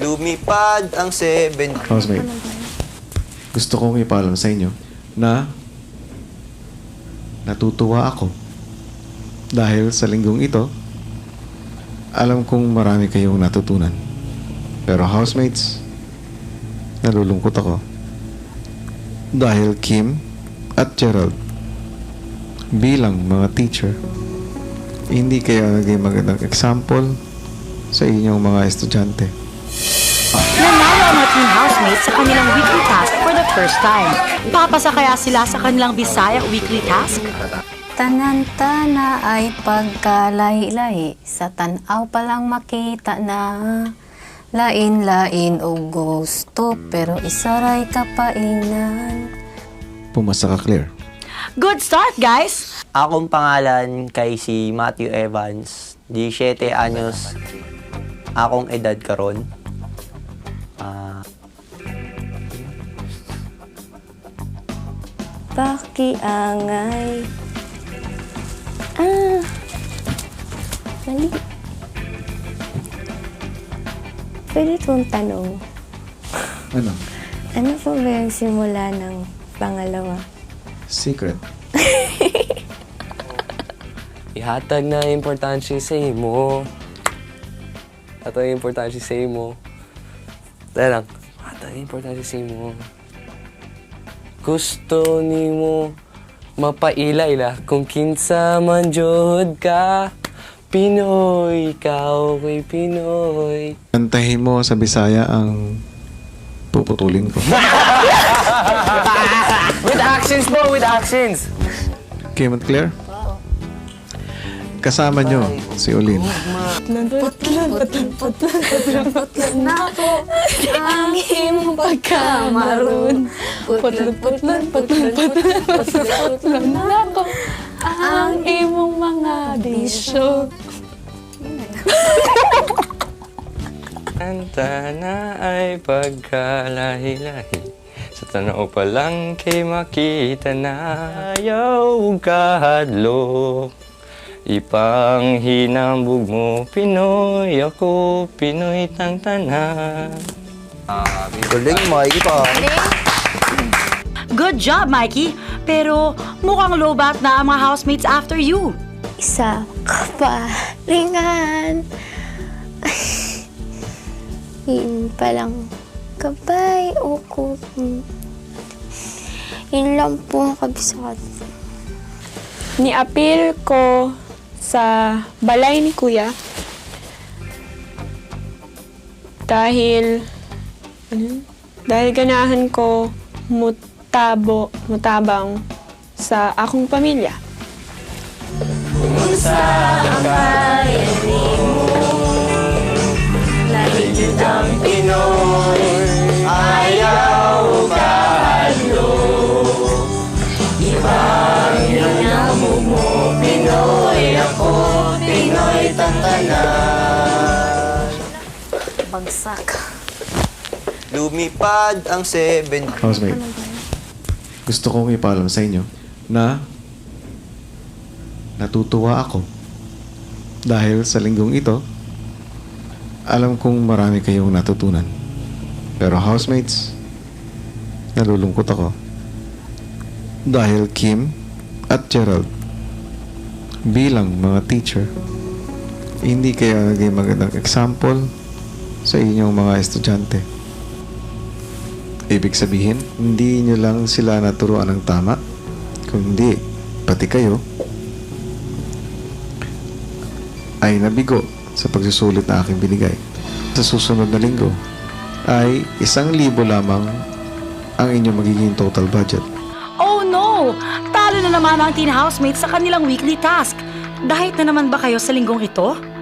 Lumipad ang 7. Housemate, gusto kong ipaalam sa inyo na natutuwa ako dahil sa linggong ito, alam kong marami kayong natutunan. Pero housemates, nalulungkot ako dahil Kim at Gerald bilang mga teacher, hindi kayo naging magandang example sa inyong mga estudyante. Nanalo ang mga teen housemates sa kanilang weekly task for the first time. Papasa kaya sila sa kanilang Bisaya weekly task? Tanan-tana ay pagkalahi-lahi, sa tanaw palang makita na lain-lain o gusto, pero isaray kapainan. Pumasa ka, Claire. Good start, guys! Akong pangalan kay si Matthew Evans. 17 anyos akong edad karon. Pakiangay. Mali. Pwede kong tanong, Ano? ano po ba yung simula ng pangalawa? Secret. Ihatag na importansya sa imo. Ato yung importansya sa imo. Dahil lang, ihatag na importansya sa imo. Gusto nimo mapaila-ila kung kinsa man jud ka. Pinoy, ikaw kay Pinoy. Kantahin mo sa Bisaya ang puputulin ko. With actions po, with actions. Kim at Claire? Kasama nyo si Olin. Nako, ang iyong pagkamaroon. Putlon nako ang imong mga bisyo. Kanta na ay pagkalahi-lahi. Sa tanaw pa lang kay makita na ayaw kahadlok. Ipanghinambog mo, Pinoy ako, Pinoy tang tanan. Galing, Mikey pa. Good job, Mikey! Pero mukhang lowbat na ang mga housemates after you. Isa ka pa, ringan. Yun palang kabay o ko. Yun lang po ang kabisat. Ni-appeal ko sa balay ni Kuya dahil ganahan ko mutabang sa akong pamilya. Bagsak. Lumipad ang 7. Housemate, gusto kong ipaalam sa inyo na natutuwa ako dahil sa linggong ito, alam kong marami kayong natutunan. Pero housemates, nalulungkot ako dahil Kim at Gerald bilang mga teacher, hindi kayo naging magandang example sa inyong mga estudyante. Ibig sabihin, hindi nyo lang sila naturuan ng tama, kundi pati kayo ay nabigo sa pagsusulit na aking binigay. Sa susunod na linggo ay 1,000 lamang ang inyong magiging total budget. Oh no! Talo na naman ang teen housemates sa kanilang weekly task. Dahil na naman ba kayo sa linggong ito?